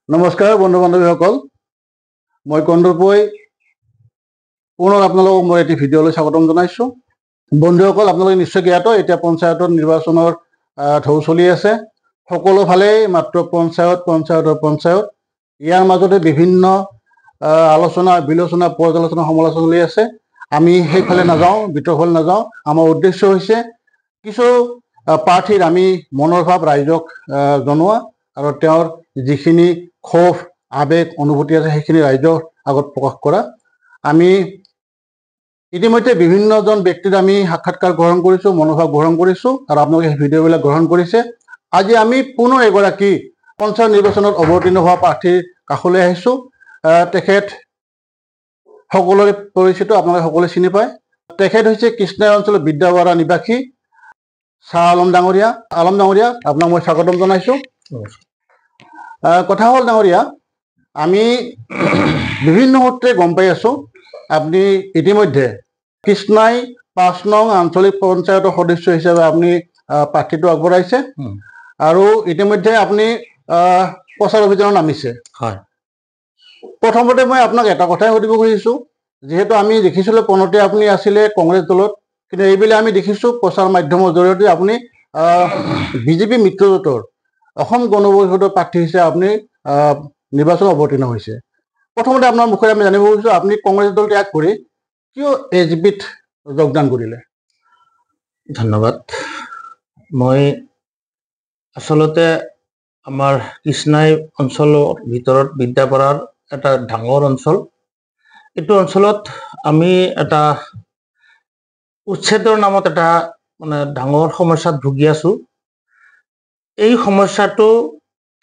নমস্কাৰ বন্ধু বান্ধৱীসকল, মই কন্দৰপৈ পুনৰ আপোনালোকক মই এটি ভিডিঅ'লৈ স্বাগতম জনাইছোঁ। বন্ধুসকল, আপোনালোকে নিশ্চয় জ্ঞাত এতিয়া পঞ্চায়তৰ নিৰ্বাচনৰ ঢৌ চলি আছে। সকলো ফালেই মাত্ৰ পঞ্চায়ত। ইয়াৰ মাজতে বিভিন্ন আলোচনা বিলোচনা পৰ্যালোচনা সমালোচনা চলি আছে। আমি সেইফালে নাযাওঁ, ভিতৰফালে নাযাওঁ। আমাৰ উদ্দেশ্য হৈছে কিছু প্ৰাৰ্থীৰ আমি মনৰ ভাৱ ৰাইজক জনোৱা আৰু তেওঁৰ যিখিনি ক্ষোভ আবেগ অনুভূতি আছে সেইখিনি ৰাইজৰ আগত প্ৰকাশ কৰা। আমি ইতিমধ্যে বিভিন্নজন ব্যক্তিৰ আমি সাক্ষাৎকাৰ গ্ৰহণ কৰিছোঁ, মনোভাৱ গ্ৰহণ কৰিছোঁ আৰু আপোনালোকে সেই ভিডিঅ'বিলাক গ্ৰহণ কৰিছে। আজি আমি পুনৰ এগৰাকী পঞ্চায়ত নিৰ্বাচনত অৱতীৰ্ণ হোৱা প্ৰাৰ্থীৰ কাষলৈ আহিছোঁ। তেখেত সকলোৰে পৰিচিত, আপোনালোকে সকলোৱে চিনি পায়। তেখেত হৈছে কৃষ্ণাই অঞ্চলৰ বিদ্যাপাৰা নিবাসী শ্বাহ আলম ডাঙৰীয়া। আলম ডাঙৰীয়া, আপোনাক মই স্বাগতম জনাইছোঁ। কথা হ'ল ডাঙৰীয়া, আমি বিভিন্ন সূত্ৰে গম পাই আছোঁ আপুনি ইতিমধ্যে কৃষ্ণাই ৫ নং আঞ্চলিক পঞ্চায়তৰ সদস্য হিচাপে আপুনি প্ৰাৰ্থীটো আগবঢ়াইছে আৰু ইতিমধ্যে আপুনি প্ৰচাৰ অভিযানত নামিছে। হয়, প্ৰথমতে মই আপোনাক এটা কথাই সুধিব খুজিছোঁ, যিহেতু আমি দেখিছিলোঁ পোনতে আপুনি আছিলে কংগ্ৰেছ দলত, কিন্তু এইবেলি আমি দেখিছোঁ প্ৰচাৰ মাধ্যমৰ জৰিয়তে আপুনি বিজেপি মিত্ৰজোঁটৰ অসম গণ পৰিষদৰ প্ৰাৰ্থী হিচাপে আপুনি নিৰ্বাচনত অৱতীৰ্ণ হৈছে। প্ৰথমতে আপোনাৰ মুখেৰে আমি জানিব খুজিছোঁ, আপুনি কংগ্ৰেছ দল ত্যাগ কৰি কিয় AGPত যোগদান কৰিলে? ধন্যবাদ। মই আচলতে আমাৰ কৃষ্ণাই অঞ্চলৰ ভিতৰত বিদ্যাপাৰাৰ এটা ডাঙৰ অঞ্চল। এইটো অঞ্চলত আমি এটা উচ্ছেদৰ নামত এটা ডাঙৰ সমস্যাত ভুগি আছোঁ। এই সমস্যাটো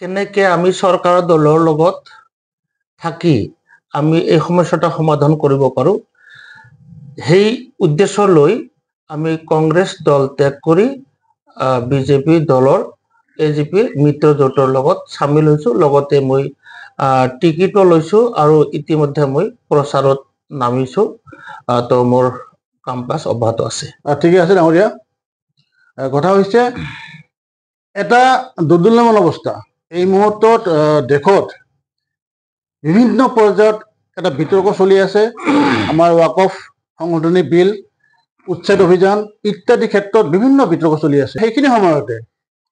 কেনেকৈ আমি চৰকাৰৰ দলৰ লগত থাকি আমি এই সমস্যাটা সমাধান কৰিব পাৰোঁ, সেই উদ্দেশ্য লৈ আমি কংগ্ৰেছ দল ত্যাগ কৰি বিজেপি দলৰ AGP মিত্ৰজোঁটৰ লগত চামিল হৈছোঁ। লগতে মই টিকেটো লৈছোঁ আৰু ইতিমধ্যে মই প্ৰচাৰত নামিছোঁ। তো মোৰ কাম কাজ অব্যাহত আছে। ঠিকে আছে ডাঙৰীয়া। কথা হৈছে এটা দুৰ্দুল্যমান অৱস্থা এই মুহূৰ্তত দেশত বিভিন্ন পৰ্যায়ত এটা বিতৰ্ক চলি আছে। আমাৰ ৱাকফ সংশোধনী বিল, উচ্ছেদ অভিযান ইত্যাদি ক্ষেত্ৰত বিভিন্ন বিতৰ্ক চলি আছে। সেইখিনি সময়তে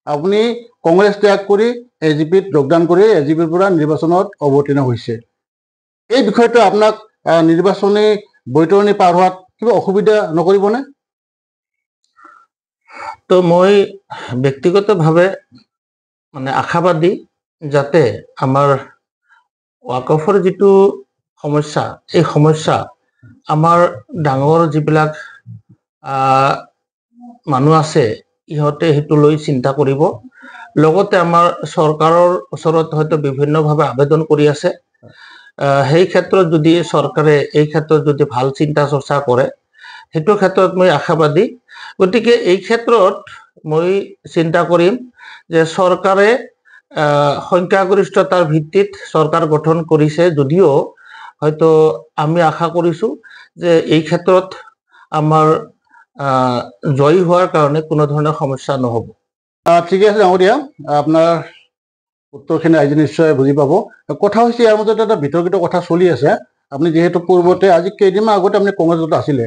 আপুনি কংগ্ৰেছ ত্যাগ কৰি AGPত যোগদান কৰি AGPৰ পৰা নিৰ্বাচনত অৱতীৰ্ণ হৈছে। এই বিষয়টো আপোনাক নিৰ্বাচনী বৈতৰণি পাৰ হোৱাত কিবা অসুবিধা নকৰিবনে? তো মই ব্যক্তিগতভাৱে আশাবাদী যাতে আমাৰ ৱাকফৰ যিটো সমস্যা, এই সমস্যা আমাৰ ডাঙৰ যিবিলাক মানুহ আছে ইহঁতে সেইটো লৈ চিন্তা কৰিব। লগতে আমাৰ চৰকাৰৰ ওচৰত হয়তো বিভিন্নভাৱে আবেদন কৰি আছে। সেই ক্ষেত্ৰত যদি চৰকাৰে এই ক্ষেত্ৰত যদি ভাল চিন্তা চৰ্চা কৰে, সেইটো ক্ষেত্ৰত মই আশাবাদী। গতিকে এই ক্ষেত্ৰত মই চিন্তা কৰিম যে চৰকাৰে সংখ্যাগৰিষ্ঠতাৰ ভিত্তিত চৰকাৰ গঠন কৰিছে যদিও হয়তো আমি আশা কৰিছোঁ যে এই ক্ষেত্ৰত আমাৰ জয়ী হোৱাৰ কাৰণে কোনো ধৰণৰ সমস্যা নহ'ব। ঠিকে আছে ডাঙৰীয়া, আপোনাৰ উত্তৰখিনি ৰাইজে নিশ্চয় বুজি পাব। কথা হৈছে ইয়াৰ মাজতে এটা বিতৰ্কিত কথা চলি আছে। আপুনি যিহেতু পূৰ্বতে আজি কেইদিনমান আগতে আপুনি কংগ্ৰেছ দলত আছিলে,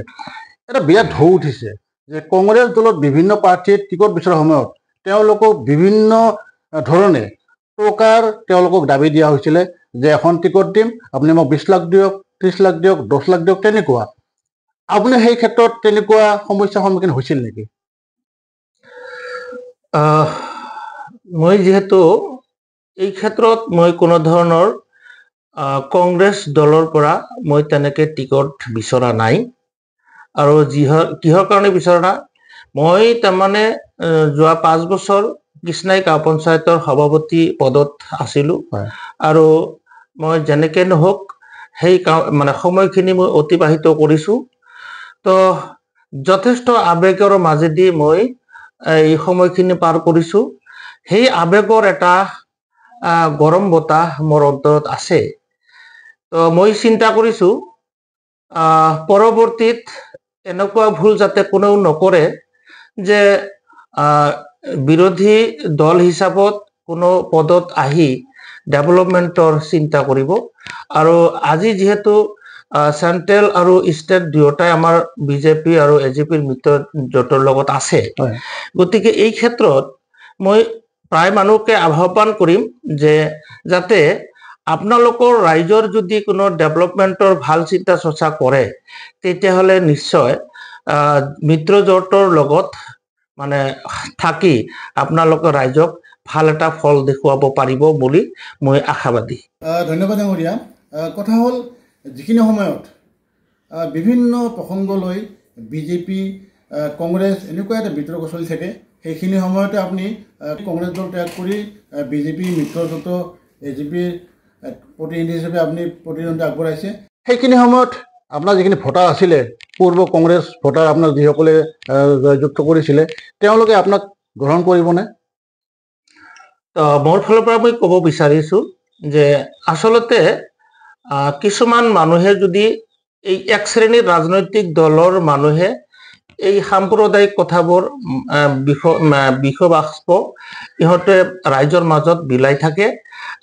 এটা বিৰাট ঢৌ উঠিছে যে কংগ্ৰেছ দলত বিভিন্ন প্ৰাৰ্থীয়ে টিকট বিচৰাৰ সময়ত তেওঁলোকক বিভিন্ন ধৰণে টকাৰ তেওঁলোকক দাবী দিয়া হৈছিলে যে এখন টিকট দিম, আপুনি মোক 20 লাখ দিয়ক, 30 লাখ দিয়ক, 10 লাখ দিয়ক, তেনেকুৱা। আপুনি সেই ক্ষেত্ৰত তেনেকুৱা সমস্যাৰ সন্মুখীন হৈছিল নেকি? মই যিহেতু এই ক্ষেত্ৰত মই কোনো ধৰণৰ কংগ্ৰেছ দলৰ পৰা মই তেনেকৈ টিকট বিচৰা নাই। আৰু কিহৰ কাৰণে বিচৰা নাই, মই তাৰমানে যোৱা 5 বছৰ কৃষ্ণাই গাঁও পঞ্চায়তৰ সভাপতি পদত আছিলোঁ আৰু মই যেনেকৈ নহওক সেই সময়খিনি মই অতিবাহিত কৰিছোঁ। তো যথেষ্ট আবেগৰ মাজেদি মই এই সময়খিনি পাৰ কৰিছোঁ। সেই আবেগৰ এটা গৰম বতাহ মোৰ অন্তৰত আছে। তো মই চিন্তা কৰিছোঁ পৰৱৰ্তীত এনেকুৱা ভুল যাতে কোনেও নকৰে যে বিৰোধী দল হিচাপত কোনো পদত আহি ডেভেলপমেন্টৰ চিন্তা কৰিব আৰু আজি যেহেতু চেন্ট্ৰেল আৰু ষ্টেট দুয়োটাই আমাৰ বিজেপি আৰু এজিপিৰ মিত্ৰজোঁটৰ লগত আছে গতিকে এই ক্ষেত্ৰত মই প্ৰায় মানুহকে আহ্বান কৰিম যে যাতে আপোনালোকৰ ৰাইজৰ যদি কোনো ডেভেলপমেন্টৰ ভাল চিন্তা চৰ্চা কৰে তেতিয়াহ'লে নিশ্চয় মিত্ৰজোঁটৰ লগত মানে থাকি আপোনালোকৰ ৰাইজক ভাল এটা ফল দেখুৱাব পাৰিব বুলি মই আশাবাদী। ধন্যবাদ ডাঙৰীয়া। কথা হ'ল যিখিনি সময়ত বিভিন্ন প্ৰসংগ লৈ বিজেপি কংগ্ৰেছ এনেকুৱা এটা বিতৰ্ক চলি থাকে সেইখিনি সময়তে আপুনি কংগ্ৰেছ দল ত্যাগ কৰি বিজেপি মিত্ৰজোঁট এজিপিৰ প্ৰতিনিধি হিচাপে আপুনি প্ৰতিদ্বন্দ্বিতা আগবঢ়াইছে। সেইখিনি সময়ত আপোনাৰ যিখিনি ভোটাৰ আছিলে পূৰ্ব কংগ্ৰেছ ভোটাৰ আপোনাৰ যিসকলে জয়যুক্ত কৰিছিলে তেওঁলোকে আপোনাক গ্ৰহণ কৰিবনে? মোৰ ফালৰ পৰা মই ক'ব বিচাৰিছোঁ যে আচলতে কিছুমান মানুহে যদি এই এক শ্ৰেণীৰ ৰাজনৈতিক দলৰ মানুহে এই সাম্প্ৰদায়িক কথাবোৰ বিষবাষ্প ইহঁতে ৰাইজৰ মাজত বিলাই থাকে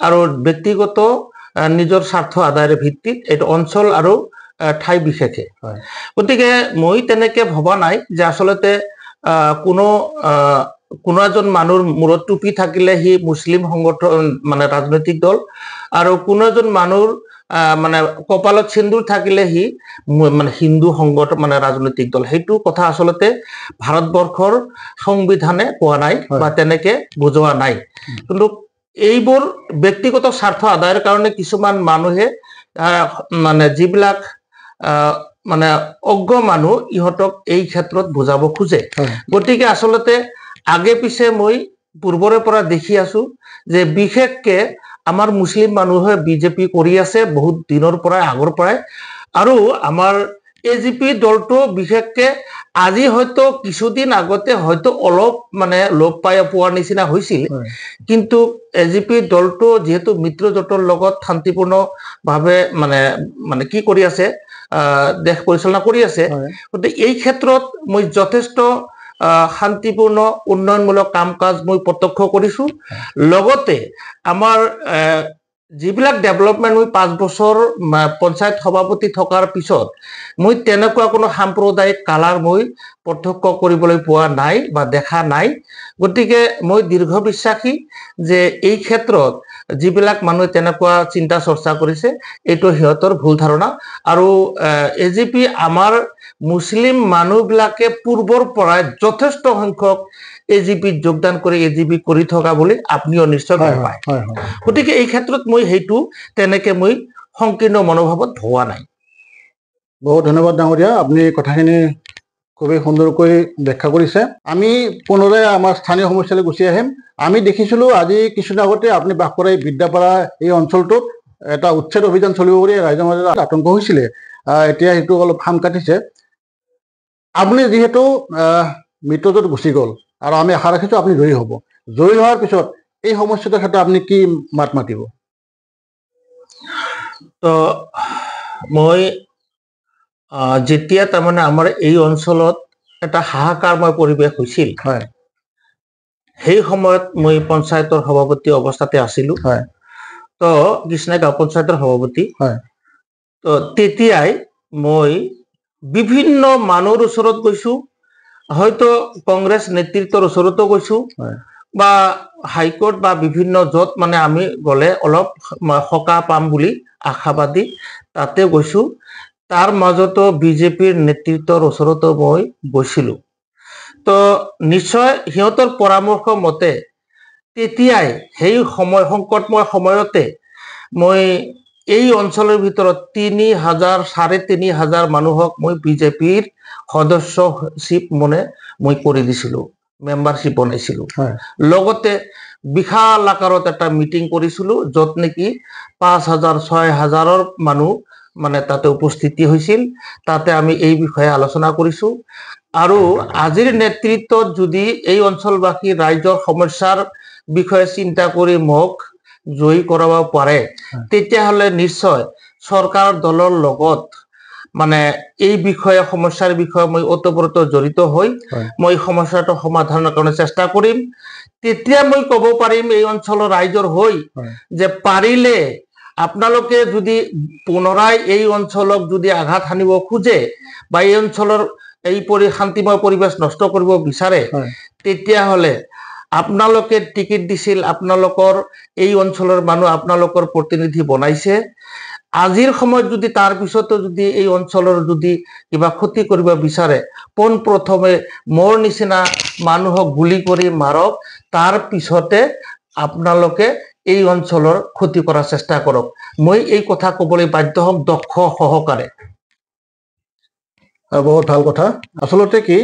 আৰু ব্যক্তিগত নিজৰ স্বাৰ্থ আদায়ৰ ভিত্তিত এইটো অঞ্চল আৰু ঠাই বিশেষে গতিকে মই তেনেকে ভবা নাই যে আচলতে কোনো এজন মানুহৰ মূৰত টুপি থাকিলে সি মুছলিম সংগঠন মানে ৰাজনৈতিক দল আৰু কোনো এজন মানুহৰ মানে কপালত সিন্দুৰ থাকিলে সি মানে হিন্দু সংগঠন মানে ৰাজনৈতিক দল সেইটো কথা আচলতে ভাৰতবৰ্ষৰ সংবিধানে কোৱা নাই বা তেনেকে বুজোৱা নাই কিন্তু এইবোৰ ব্যক্তিগত স্বাৰ্থ আদায়ৰ কাৰণে কিছুমান মানুহে মানে যিবিলাক মানে অজ্ঞ মানুহ ইহঁতক এই ক্ষেত্ৰত বুজাব খোজে গতিকে আচলতে আগে পিছে মই পূৰ্বৰে পৰা দেখি আছো যে বিশেষকে আমাৰ মুছলিম মানুহে বিজেপি কৰি আছে বহুত দিনৰ পৰাই আগৰ পৰাই আৰু আমাৰ এজিপি দলটো বিশেষকে আজি হয়তো কিছুদিন আগতে হয়তো অলপ মানে লোপ পাই পোৱাৰ নিচিনা হৈছিল কিন্তু এজিপি দলটো যেহেতু মিত্ৰজোঁটৰ লগত শান্তিপূৰ্ণভাৱে মানে কি কৰি আছে দেশ পৰিচালনা কৰি আছে গতিকে এই ক্ষেত্ৰত মই যথেষ্ট শান্তিপূৰ্ণ উন্নয়নমূলক কাম কাজ মই প্ৰত্যক্ষ কৰিছো লগতে আমাৰ যিবিলাক ডেভেলপমেণ্ট মই 5 বছৰ পঞ্চায়ত সভাপতি থকাৰ পিছত মই তেনেকুৱা কোনো সাম্প্ৰদায়িক কালাৰ মই প্ৰত্যক্ষ কৰিবলৈ পোৱা নাই বা দেখা নাই গতিকে মই দীৰ্ঘ বিশ্বাসী যে এই ক্ষেত্ৰত যিবিলাক মানুহে তেনেকুৱা চিন্তা চৰ্চা কৰিছে এইটো সিহঁতৰ ভুল ধাৰণা আৰু এজিপি আমাৰ মুছলিম মানুহবিলাকে পূৰ্বৰ পৰাই যথেষ্ট সংখ্যক এজিপিত যোগদান কৰি এজিপি কৰি থকা বুলি আপুনিও নিশ্চয় গম পায় গতিকে এই ক্ষেত্ৰত মই সেইটো তেনেকে মই সংকীৰ্ণ মনোভাৱত ভবা নাই। বহুত ধন্যবাদ ডাঙৰীয়া আপুনি কথাখিনি খুবেই সুন্দৰকৈ ব্যাখ্যা কৰিছে। আমি পুনৰাই আমাৰ স্থানীয় সমস্যালৈ গুচি আহিম। আমি দেখিছিলোঁ আজি কিছুদিন আগতে আপুনি বাস কৰা এই বিদ্যাপাৰা এই অঞ্চলটোত এটা উচ্ছেদ অভিযান চলিব বুলি ৰাইজৰ মাজত আতংক হৈছিলে এতিয়া সেইটো অলপ ফাম কাটিছে। আপুনি যিহেতু মিত্ৰজোঁট গুচি গ'ল আৰু আমি আশা ৰাখিছোঁ আপুনি জয়ী হ'ব। জয়ী হোৱাৰ পিছত এই সমস্যাটোৰ ক্ষেত্ৰত আপুনি কি মাত মাতিব? তো মই যেতিয়া তাৰমানে আমাৰ এই অঞ্চলত এটা হাহাকাৰময় পৰিৱেশ হৈছিল সেই সময়ত মই পঞ্চায়তৰ সভাপতি অৱস্থাতে আছিলোঁ তো কৃষ্ণাই গাঁও পঞ্চায়তৰ সভাপতি তো তেতিয়াই মই বিভিন্ন মানুহৰ ওচৰত গৈছোঁ হয়তো কংগ্ৰেছ নেতৃত্বৰ ওচৰতো গৈছোঁ বা হাইকোৰ্ট বা বিভিন্ন য'ত মানে আমি গ'লে অলপ সকাহ পাম বুলি আশাবাদী তাতে গৈছোঁ তাৰ মাজতো বিজেপিৰ নেতৃত্বৰ ওচৰতো মই গৈছিলোঁ তো নিশ্চয় সিহঁতৰ পৰামৰ্শ মতে তেতিয়াই সেই সময় সংকটময় সময়তে মই এই অঞ্চলৰ ভিতৰত 3,000 3,500 মানুহক মই বিজেপিৰ সদস্যশিপ মানে মই কৰি দিছিলোঁ মেম্বাৰশ্বিপ বনাইছিলোঁ লগতে বিশাল আকাৰত এটা মিটিং কৰিছিলোঁ য'ত নেকি 5,000 6,000 মানুহ মানে তাতে উপস্থিতি হৈছিল তাতে আমি এই বিষয়ে আলোচনা কৰিছোঁ আৰু আজিৰ নেতৃত্বত যদি এই অঞ্চলবাসী ৰাইজৰ সমস্যাৰ বিষয়ে চিন্তা কৰি মোক জয়ী কৰাব পাৰে তেতিয়াহ'লে নিশ্চয় চৰকাৰ দলৰ লগত মানে এই বিষয়ে সমস্যাৰ বিষয়ে মই ওতপ্ৰোত জড়িত হৈ মই সমস্যাটো সমাধানৰ কাৰণে চেষ্টা কৰিম তেতিয়া মই ক'ব পাৰিম এই অঞ্চলৰ ৰাইজৰ হৈ যে পাৰিলে আপোনালোকে যদি পুনৰাই এই অঞ্চলক যদি আঘাত হানিব খোজে বা এই অঞ্চলৰ এই শান্তিময় পৰিবেশ নষ্ট কৰিব বিচাৰে তেতিয়া হলে আপোনালোকে টিকিট দিছিল আপোনালোকৰ এই অঞ্চলৰ মানুহ আপোনালোকৰ প্ৰতিনিধি বনাইছে আজিৰ সময়ত যদি তাৰ পিছতো যদি এই অঞ্চলৰ যদি কিবা ক্ষতি কৰিব বিচাৰে পোন প্ৰথমে মোৰ নিচিনা মানুহক গুলি কৰি মাৰক তাৰ পিছতে আপোনালোকে এই অঞ্চলৰ ক্ষতি কৰাৰ চেষ্টা কৰক মই এই কথা ক'বলৈ বাধ্য হ'ম দক্ষ সহকাৰে বহুত ভাল কথা আসলতে কি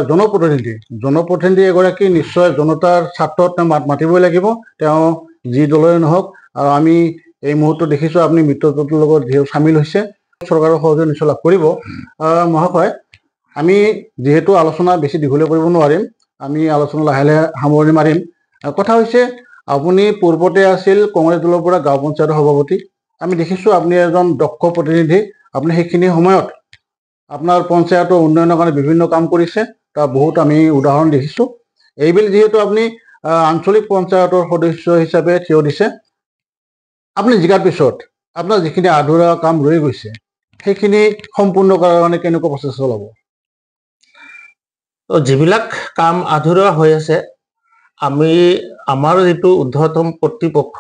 জনপ্ৰতিনিধি এগৰাকী নিশ্চয় জনতাৰ স্বাৰ্থত মাত মাতিবই লাগিব তেওঁ যি দলৰে নহওক আৰু আমি এই মুহূৰ্তত দেখিছোঁ আপুনি মিত্ৰজোঁটৰ লগত যিহেতু চামিল হৈছে চৰকাৰৰ সহযোগ নিশ্চয় লাভ কৰিব মহাশয় আমি যিহেতু আলোচনা বেছি দীঘলীয়া কৰিব নোৱাৰিম আমি আলোচনা লাহে লাহে সামৰণি মাৰিম কথা হৈছে আপুনি পূৰ্বতে আছিল কংগ্ৰেছ দলৰ পৰা গাঁও পঞ্চায়তৰ সভাপতি আমি দেখিছোঁ আপুনি এজন দক্ষ প্ৰতিনিধি আপুনি সেইখিনি সময়ত আপোনাৰ পঞ্চায়তৰ উন্নয়নৰ কাৰণে বিভিন্ন কাম কৰিছে তাৰ বহুত আমি উদাহৰণ দেখিছোঁ এইবেলি যিহেতু আপুনি আঞ্চলিক পঞ্চায়তৰ সদস্য হিচাপে থিয় দিছে আপুনি জিকাৰ পিছত আপোনাৰ যিখিনি আধৰুৱা কাম ৰৈ গৈছে সেইখিনি সম্পূৰ্ণ কৰাৰ কাৰণে কেনেকুৱা প্ৰচেষ্টা চলাব যিবিলাক কাম আধৰুৱা হৈ আছে আমি আমাৰ যিটো ঊৰ্ধ্বতম কৰ্তৃপক্ষ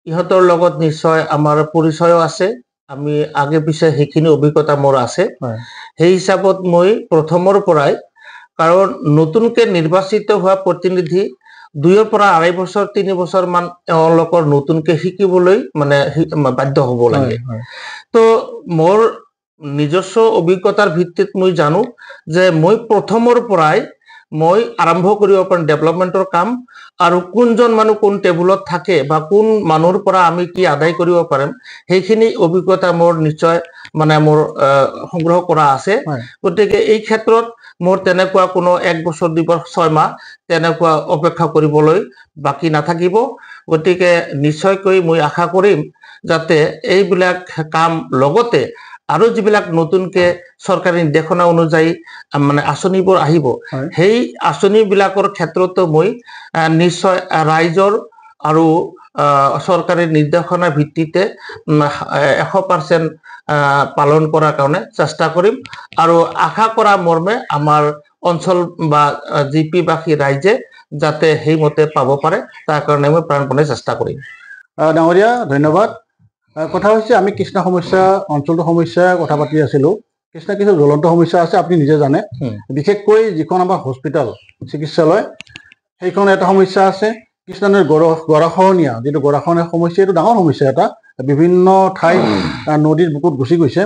ইহঁতৰ লগত নিশ্চয় আমাৰ পৰিচয় আছে আমি আগে পিছে সেইখিনি অভিজ্ঞতা মোৰ আছে সেই হিচাপত মই প্ৰথমৰ পৰাই কাৰণ নতুনকে নিৰ্বাচিত হোৱা প্ৰতিনিধি 2 পৰা 2.5 বছৰ 3 বছৰ মান তেওঁলোকৰ নতুনকে শিকিবলৈ মানে বাধ্য হ'ব লাগে তো মোৰ নিজস্ব অভিজ্ঞতাৰ ভিত্তিত মই জানো যে মই প্ৰথমৰ পৰাই মই আৰম্ভ কৰিব পাৰিম ডেভেলপমেন্টৰ কাম আৰু কোনজন মানুহ কোন টেবুলত থাকে বা কোন মানুহৰ পৰা আমি কি আদায় কৰিব পাৰিম সেইখিনি অভিজ্ঞতা মোৰ নিশ্চয় মানে মোৰ সংগ্ৰহ কৰা আছে গতিকে এই ক্ষেত্ৰত মোৰ তেনেকুৱা কোনো 1 বছৰ 2 বছৰ 6 মাহ তেনেকুৱা অপেক্ষা কৰিবলৈ বাকি নাথাকিব গতিকে নিশ্চয়কৈ মই আশা কৰিম যাতে এইবিলাক কাম লগতে আৰু যিবিলাক নতুনকে চৰকাৰী নিৰ্দেশনা অনুযায়ী মানে আঁচনিবোৰ আহিব সেই আঁচনিবিলাকৰ ক্ষেত্ৰতো মই নিশ্চয় ৰাইজৰ আৰু চৰকাৰী নিৰ্দেশনাৰ ভিত্তিতে 100% পালন কৰাৰ কাৰণে চেষ্টা কৰিম আৰু আশা কৰা মৰ্মে আমাৰ অঞ্চল বা জিপিবাসী ৰাইজে যাতে সেইমতে পাব পাৰে তাৰ কাৰণে মই প্ৰাণপণে চেষ্টা কৰিম ডাঙৰীয়া ধন্যবাদ কথা হৈছে আমি কৃষ্ণা সমস্যা অঞ্চলটোৰ সমস্যা কথা পাতি আছিলোঁ কৃষ্ণা কিছু জ্বলন্ত সমস্যা আছে আপুনি নিজে জানে বিশেষকৈ যিখন আমাৰ হস্পিটেল চিকিৎসালয় সেইখন এটা সমস্যা আছে কৃষ্ণানদীৰ গৰাখহনীয়া যিটো গৰাখহনীয়া সমস্যা এইটো ডাঙৰ সমস্যা এটা বিভিন্ন ঠাইত নদীৰ বুকুত গুচি গৈছে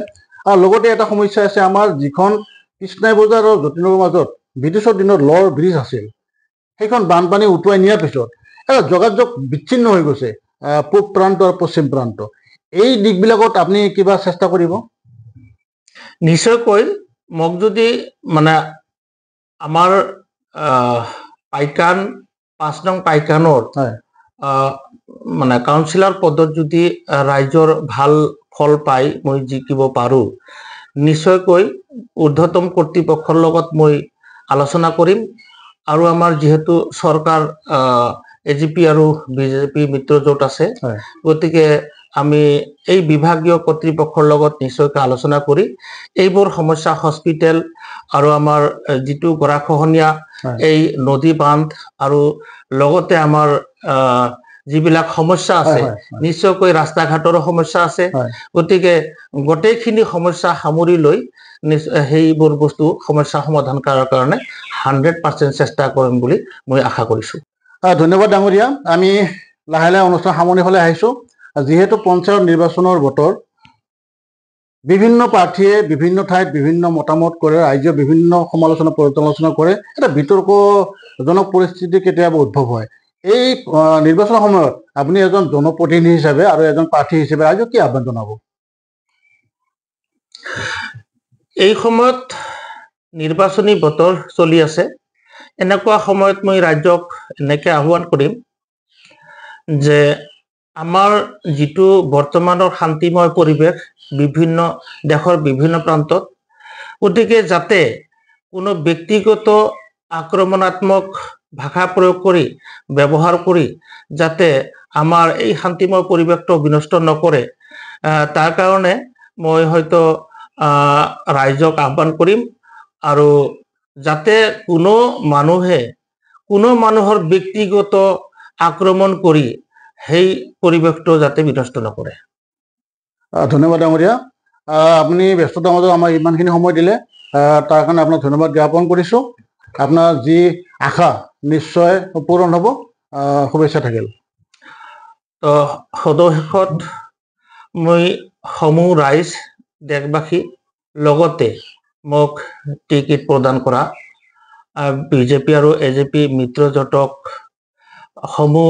আৰু লগতে এটা সমস্যা আছে আমাৰ যিখন কৃষ্ণাই বজাৰ আৰু যতীনগৰৰ মাজত ব্ৰিটিছৰ দিনত লৰ ব্ৰিজ আছিল সেইখন বানপানী উটুৱাই নিয়াৰ পিছত এটা যোগাযোগ বিচ্ছিন্ন হৈ গৈছে পূব প্ৰান্ত আৰু পশ্চিম প্ৰান্ত এই দিশবিলাকত আপুনি কিবা চেষ্টা কৰিব নিশ্চয়কৈ মোক যদি মানে আমাৰ পাইকান 5 নং পাইকানৰ মানে কাউন্সিলৰ পদত যদি ৰাইজৰ ভাল ফল পাই মই জিকিব পাৰো নিশ্চয়কৈ ঊৰ্ধ্বতম কৰ্তৃপক্ষৰ লগত মই আলোচনা কৰিম আৰু আমাৰ যেহেতু চৰকাৰ এজিপি আৰু বিজেপি মিত্ৰজোঁট আছে গতিকে আমি এই বিভাগীয় কৰ্তৃপক্ষৰ লগত নিশ্চয়কৈ আলোচনা কৰি এইবোৰ সমস্যা হস্পিটেল আৰু আমাৰ যিটো গৰাখহনীয়া এই নদী বান্ধ আৰু লগতে আমাৰ যিবিলাক সমস্যা আছে নিশ্চয়কৈ ৰাস্তা ঘাটৰ সমস্যা আছে গতিকে গোটেইখিনি সমস্যা সামৰি লৈ সেইবোৰ বস্তু সমস্যা সমাধান কৰাৰ কাৰণে 100% চেষ্টা কৰিম বুলি মই আশা কৰিছোঁ ধন্যবাদ ডাঙৰীয়া আমি লাহে লাহে অনুষ্ঠান সামৰণি ফালে আহিছোঁ যিহেতু পঞ্চায়ত নিৰ্বাচনৰ বতৰ বিভিন্ন প্ৰাৰ্থীয়ে বিভিন্ন ঠাইত বিভিন্ন মতামত কৰে ৰাইজে বিভিন্ন সমালোচনা পৰ্যালোচনা কৰে এটা বিতৰ্কজনক পৰিস্থিতি কেতিয়াবা উদ্ভৱ হয় এই নিৰ্বাচনৰ সময়ত আপুনি এজন জনপ্ৰতিনিধি হিচাপে আৰু এজন প্ৰাৰ্থী হিচাপে ৰাইজক কি আহ্বান জনাব এই সময়ত নিৰ্বাচনী বতৰ চলি আছে এনেকুৱা সময়ত মই ৰাজ্যক এনেকৈ আহ্বান কৰিম যে আমাৰ যিটো বৰ্তমানৰ শান্তিময় পৰিৱেশ দেশৰ বিভিন্ন প্ৰান্তত। গতিকে যাতে কোনো ব্যক্তিগত আক্ৰমণাত্মক ভাষা প্ৰয়োগ কৰি ব্যৱহাৰ কৰি যাতে আমাৰ এই শান্তিময় পৰিৱেশটো বিনষ্ট নকৰে, তাৰ কাৰণে মই হয়তো ৰাইজক আহ্বান কৰিম, আৰু যাতে কোনো মানুহৰ ব্যক্তিগত আক্ৰমণ কৰি সেই পৰিৱেশটো যাতে বিনষ্ট নকৰে। ধন্যবাদ ডাঙৰীয়া। আপুনি ব্যস্ততাৰ মাজত আমাক ইমানখিনি সময় দিলে, তাৰ কাৰণে আপোনাক ধন্যবাদ জ্ঞাপন কৰিছোঁ। আপোনাৰ যি আশা নিশ্চয় পূৰণ হ'ব, শুভেচ্ছা থাকিল। তো সদশেষত মই সমূহ ৰাইজ, দেশবাসী, লগতে মোক টিকেট প্ৰদান কৰা বিজেপি আৰু এজেপি মিত্ৰজোঁটক, সমূহ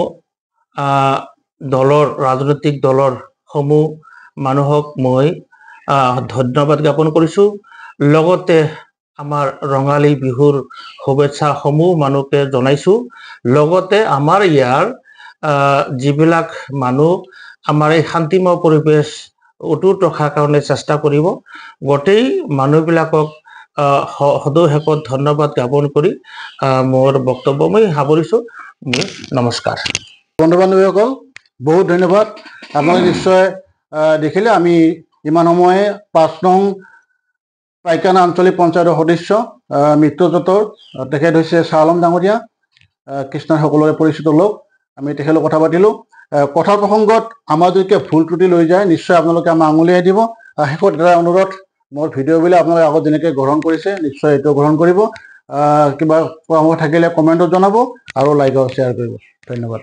ৰাজনৈতিক দলৰ সমূহ মানুহক মই ধন্যবাদ জ্ঞাপন কৰিছোঁ। লগতে আমাৰ ৰঙালী বিহুৰ শুভেচ্ছা সমূহ মানুহকে জনাইছোঁ। লগতে আমাৰ ইয়াৰ যিবিলাক মানুহ আমাৰ এই শান্তিময় পৰিৱেশ অটুট ৰখাৰ কাৰণে চেষ্টা কৰিব, গোটেই মানুহবিলাকক সদশেষত ধন্যবাদ জ্ঞাপন কৰি মোৰ বক্তব্য মই সামৰিছোঁ। নমস্কাৰ। বন্ধু বান্ধৱীসকল, বহুত ধন্যবাদ। আপোনালোকে নিশ্চয় দেখিলে আমি ইমান সময়ে 5 নং পাইকানা আঞ্চলিক পঞ্চায়তৰ সদস্য মিত্ৰজোঁটৰ তেখেত হৈছে শ্বাহ আলম ডাঙৰীয়া, কৃষ্ণাই সকলোৰে পৰিচিত লোক। আমি তেখেতৰ কথা পাতিলোঁ। কথাৰ প্ৰসংগত আমাৰ যদি ভুল ত্ৰুটি লৈ যায়, নিশ্চয় আপোনালোকে আমাক আঙুলিয়াই দিব। শেষত এটা অনুৰোধ, মোৰ ভিডিঅ'বিলাক আপোনালোকে আগত যেনেকৈ গ্ৰহণ কৰিছে নিশ্চয় এইটো গ্ৰহণ কৰিব। কিবা পৰামৰ্শ থাকিলে কমেণ্টত জনাব আৰু লাইক আৰু শ্বেয়াৰ কৰিব। ধন্যবাদ।